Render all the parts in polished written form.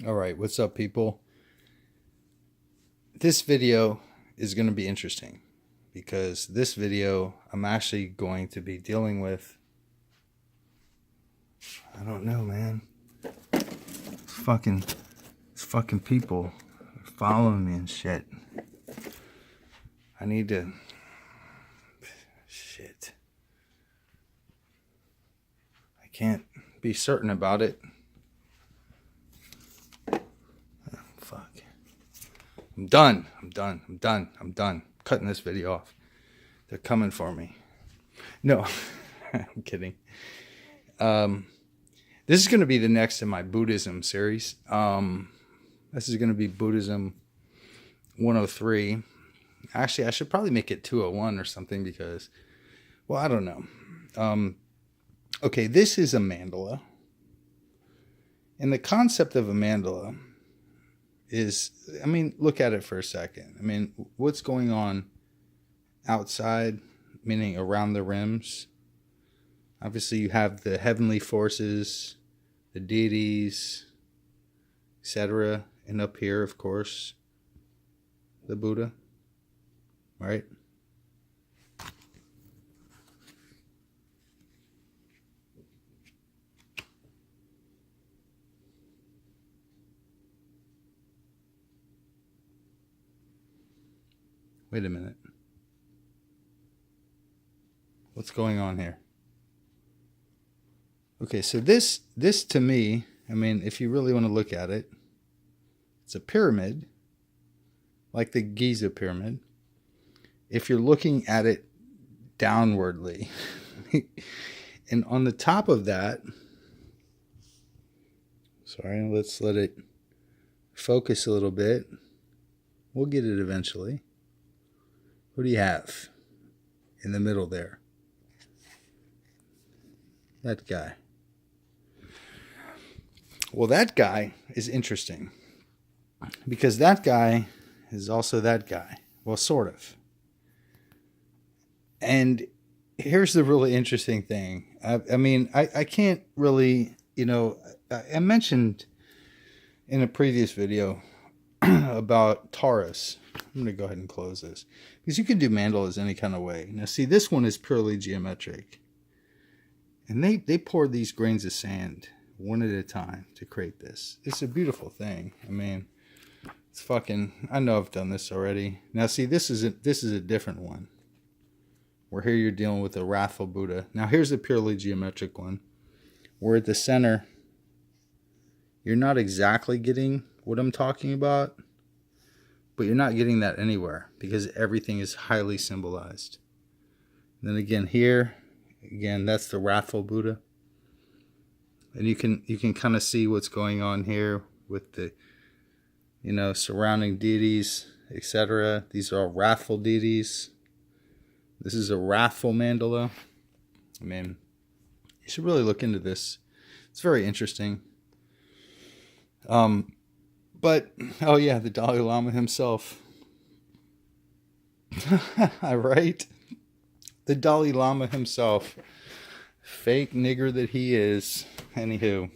All right, what's up, people? This video is going to be interesting because this video I'm actually going to be dealing with. I don't know, man. These fucking people are following me and shit. I need to. Shit. I can't be certain about it. Fuck. I'm done. Cutting this video off. They're coming for me. No, I'm kidding. This is going to be the next in my Buddhism series. This is going to be Buddhism 103. Actually, I should probably make it 201 or something because, well, I don't know. Okay, this is a mandala. And the concept of a mandala is, I mean, look at it for a second. I mean, what's going on outside, meaning around the rims? Obviously, you have the heavenly forces, the deities, etc. And up here, of course, the Buddha, right? Wait a minute. What's going on here? Okay, so this to me, I mean, if you really want to look at it, it's a pyramid, like the Giza pyramid. If you're looking at it downwardly, and on the top of that, sorry, let's let it focus a little bit. We'll get it eventually. What do you have in the middle there? That guy. Well, that guy is interesting because that guy is also that guy. Well, sort of. And here's the really interesting thing. I mean, I can't really, I mentioned in a previous video about Taurus. I'm going to go ahead and close this because you can do mandalas any kind of way. Now, see, this one is purely geometric. And they pour these grains of sand one at a time to create this. It's a beautiful thing. I mean, it's fucking, I know I've done this already. Now, see, this is a different one. Where here you're dealing with a wrathful Buddha. Now, here's a purely geometric one. Where at the center, you're not exactly getting what I'm talking about. But you're not getting that anywhere because everything is highly symbolized. And then again here, that's the wrathful Buddha. And you can kind of see what's going on here with the, surrounding deities, etc. These are all wrathful deities. This is a wrathful mandala. I mean, you should really look into this. It's very interesting. But, oh yeah, the Dalai Lama himself. Right? The Dalai Lama himself. Fake nigger that he is. Anywho.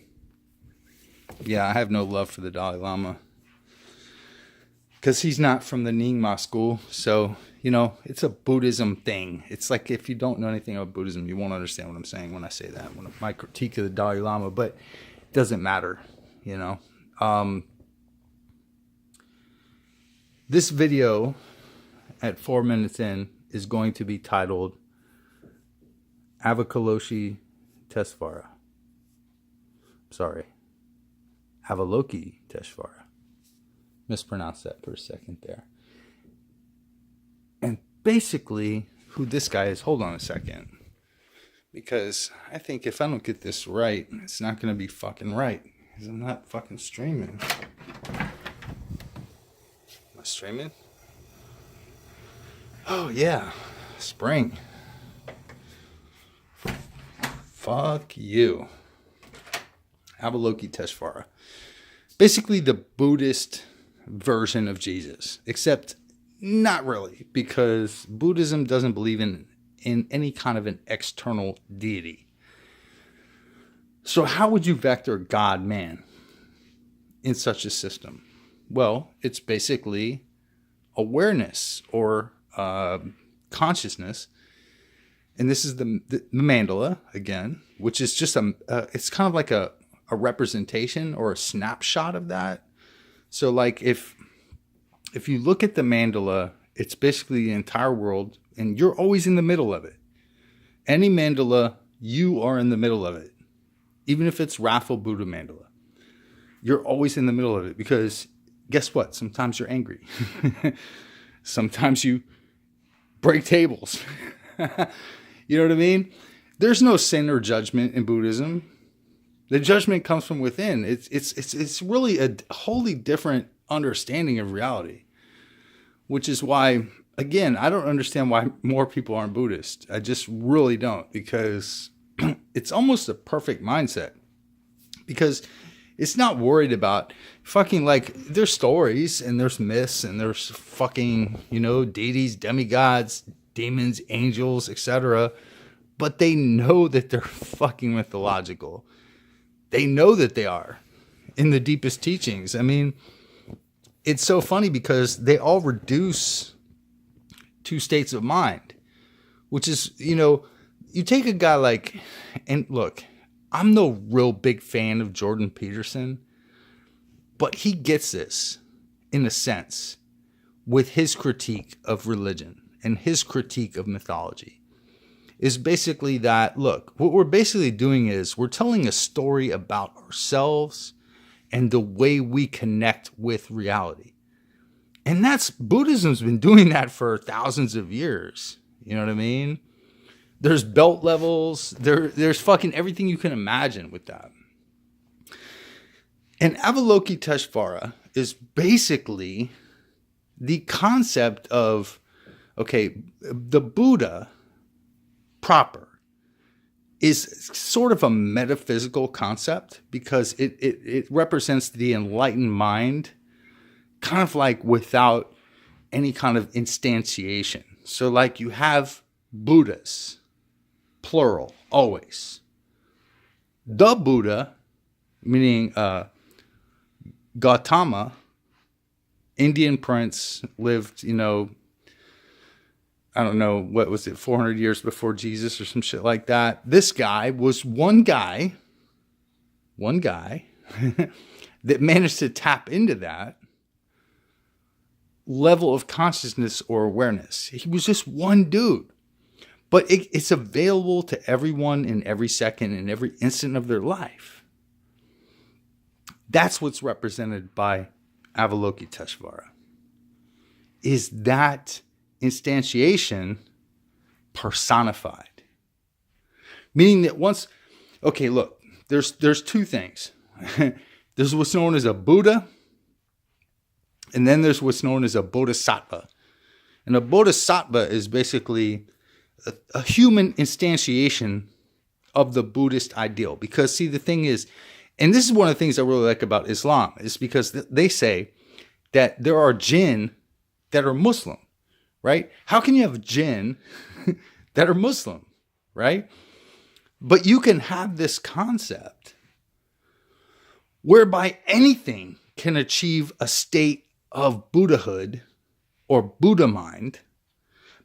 Yeah, I have no love for the Dalai Lama. Because he's not from the Nyingma school. So, it's a Buddhism thing. It's like if you don't know anything about Buddhism, you won't understand what I'm saying when I say that. When my critique of the Dalai Lama. But it doesn't matter, This video at 4 minutes in is going to be titled Avalokitesvara. Sorry. Avalokitesvara. Mispronounced that for a second there. And basically, who this guy is, hold on a second. Because I think if I don't get this right, it's not going to be fucking right. Because I'm not fucking streaming. Streaming? Oh yeah, spring. Fuck you. Avalokitesvara. Basically the Buddhist version of Jesus, except not really, because Buddhism doesn't believe in any kind of an external deity. So how would you vector God, man? in such a system? Well, it's basically awareness or consciousness. And this is the mandala, again, which is just it's kind of like a representation or a snapshot of that. So like if you look at the mandala, it's basically the entire world, and you're always in the middle of it. Any mandala, you are in the middle of it. Even if it's Raffle Buddha mandala, you're always in the middle of it, because guess what? Sometimes you're angry. Sometimes you break tables. You know what I mean? There's no sin or judgment in Buddhism. The judgment comes from within. It's really a wholly different understanding of reality, which is why, again, I don't understand why more people aren't Buddhist. I just really don't, because it's almost a perfect mindset, because it's not worried about fucking, like, there's stories and there's myths and there's fucking, deities, demigods, demons, angels, etc. But they know that they're fucking mythological. They know that they are in the deepest teachings. I mean, it's so funny because they all reduce to states of mind, which is, you take a guy like, and look, I'm no real big fan of Jordan Peterson, but he gets this in a sense with his critique of religion and his critique of mythology. Is basically that, look, what we're basically doing is we're telling a story about ourselves and the way we connect with reality. And Buddhism's been doing that for thousands of years. You know what I mean? There's belt levels. There's fucking everything you can imagine with that. And Avalokitesvara is basically the concept of, okay, the Buddha proper is sort of a metaphysical concept, because it represents the enlightened mind, kind of like without any kind of instantiation. So like you have Buddhas, plural, always. The Buddha, meaning Gautama, Indian prince, lived, I don't know, what was it, 400 years before Jesus or some shit like that. This guy was one guy that managed to tap into that level of consciousness or awareness. He was just one dude. But it's available to everyone in every second, in every instant of their life. That's what's represented by Avalokitesvara. Is that instantiation personified. Meaning that okay, look, there's two things. There's what's known as a Buddha, and then there's what's known as a Bodhisattva. And a Bodhisattva is basically a human instantiation of the Buddhist ideal. Because, see, the thing is, and this is one of the things I really like about Islam, is because they say that there are jinn that are Muslim. Right? How can you have jinn that are Muslim, right? But you can have this concept whereby anything can achieve a state of Buddhahood or Buddha mind,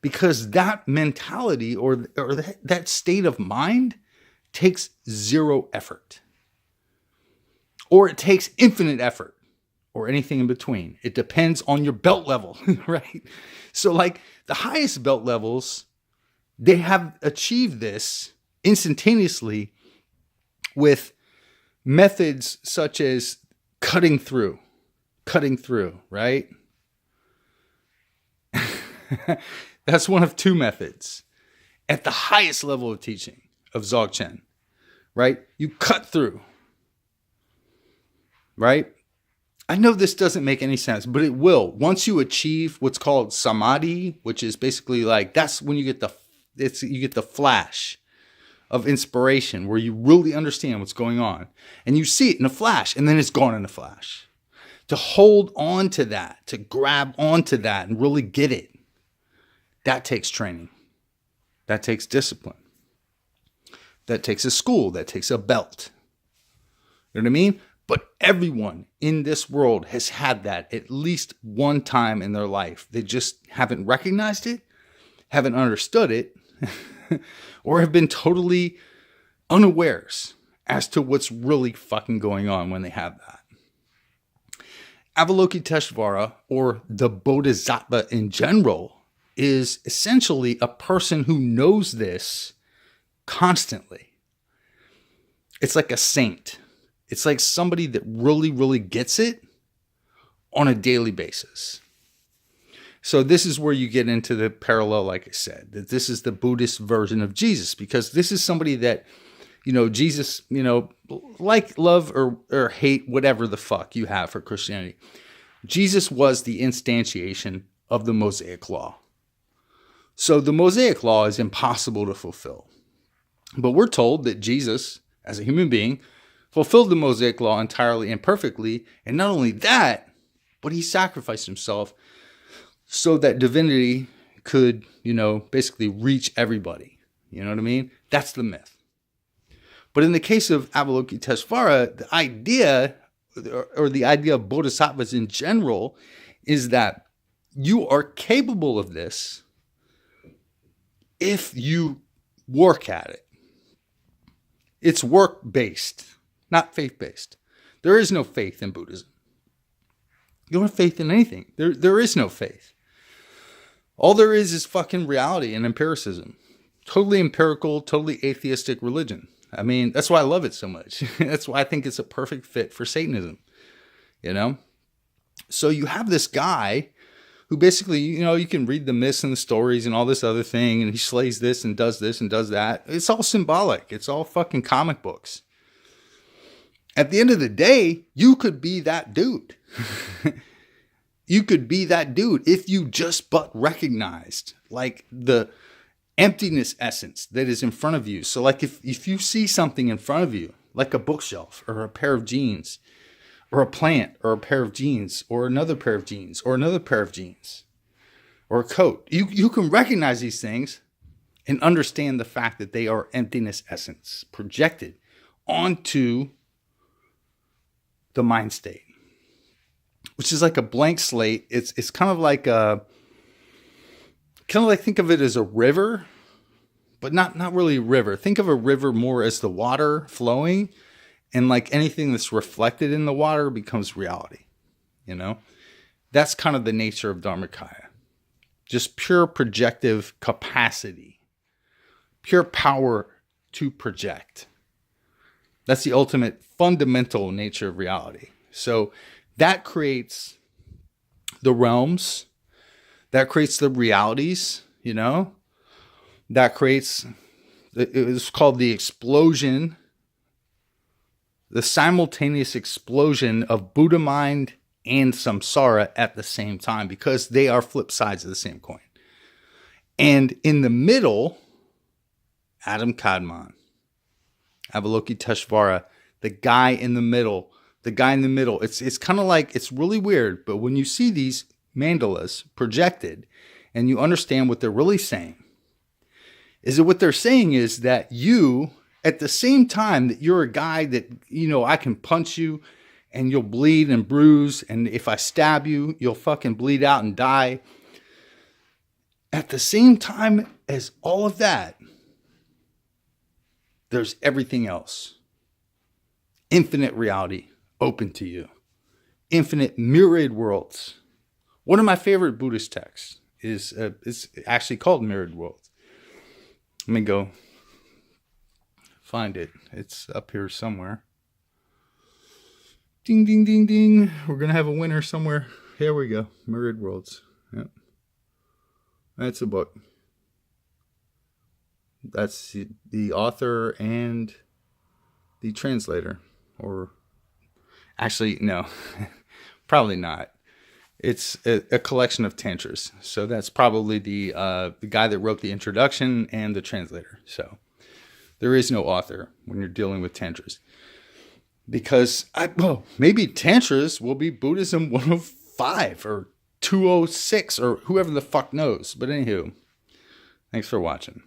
because that mentality or that state of mind takes zero effort. Or it takes infinite effort, or anything in between. It depends on your belt level, right? So like the highest belt levels, they have achieved this instantaneously with methods such as cutting through, right? That's one of two methods at the highest level of teaching of Dzogchen, right? You cut through, right? I know this doesn't make any sense, but it will. Once you achieve what's called samadhi, which is basically like, that's when you get the flash of inspiration where you really understand what's going on. And you see it in a flash, and then it's gone in a flash. To hold on to that, to grab onto that and really get it, that takes training. That takes discipline. That takes a school. That takes a belt. You know what I mean? But everyone in this world has had that at least one time in their life. They just haven't recognized it, haven't understood it, or have been totally unawares as to what's really fucking going on when they have that. Avalokitesvara, or the Bodhisattva in general, is essentially a person who knows this constantly. It's like a saint. It's like somebody that really, really gets it on a daily basis. So this is where you get into the parallel, like I said, that this is the Buddhist version of Jesus, because this is somebody that, Jesus, like, love or hate, whatever the fuck you have for Christianity. Jesus was the instantiation of the Mosaic Law. So the Mosaic Law is impossible to fulfill. But we're told that Jesus, as a human being, fulfilled the Mosaic Law entirely and perfectly. And not only that, but he sacrificed himself so that divinity could, basically reach everybody. You know what I mean? That's the myth. But in the case of Avalokitesvara, the idea, or the idea of bodhisattvas in general, is that you are capable of this if you work at it. It's work-based, not faith-based. There is no faith in Buddhism. You don't have faith in anything. There is no faith. All there is fucking reality and empiricism. Totally empirical, totally atheistic religion. I mean, that's why I love it so much. That's why I think it's a perfect fit for Satanism. So you have this guy who basically, you can read the myths and the stories and all this other thing, and he slays this and does that. It's all symbolic. It's all fucking comic books. At the end of the day, you could be that dude. You could be that dude if you just but recognized, like, the emptiness essence that is in front of you. So, like, if you see something in front of you, like a bookshelf or a pair of jeans or a plant or a pair of jeans or another pair of jeans or another pair of jeans or a coat, you can recognize these things and understand the fact that they are emptiness essence projected onto the mind state, which is like a blank slate. It's kind of like think of it as a river, but not really a river. Think of a river more as the water flowing, and like anything that's reflected in the water becomes reality. That's kind of the nature of Dharmakaya. Just pure projective capacity, pure power to project. That's the ultimate fundamental nature of reality. So that creates the realms, that creates the realities, that creates, it was called the explosion, the simultaneous explosion of Buddha mind and samsara at the same time, because they are flip sides of the same coin. And in the middle, Adam Kadmon, Avalokitesvara, the guy in the middle. It's kind of like, it's really weird, but when you see these mandalas projected and you understand what they're really saying, is that what they're saying is that you, at the same time that you're a guy that, I can punch you and you'll bleed and bruise, and if I stab you, you'll fucking bleed out and die. At the same time as all of that, there's everything else. Infinite reality open to you. Infinite myriad worlds. One of my favorite Buddhist texts is actually called Myriad Worlds. Let me go find it. It's up here somewhere. Ding, ding, ding, ding. We're going to have a winner somewhere. Here we go. Myriad Worlds. Yep. That's a book. That's the author and the translator. Or actually, no, probably not. It's a collection of tantras. So that's probably the guy that wrote the introduction and the translator. So there is no author when you're dealing with tantras. Because, maybe tantras will be Buddhism 105 or 206 or whoever the fuck knows. But anywho, thanks for watching.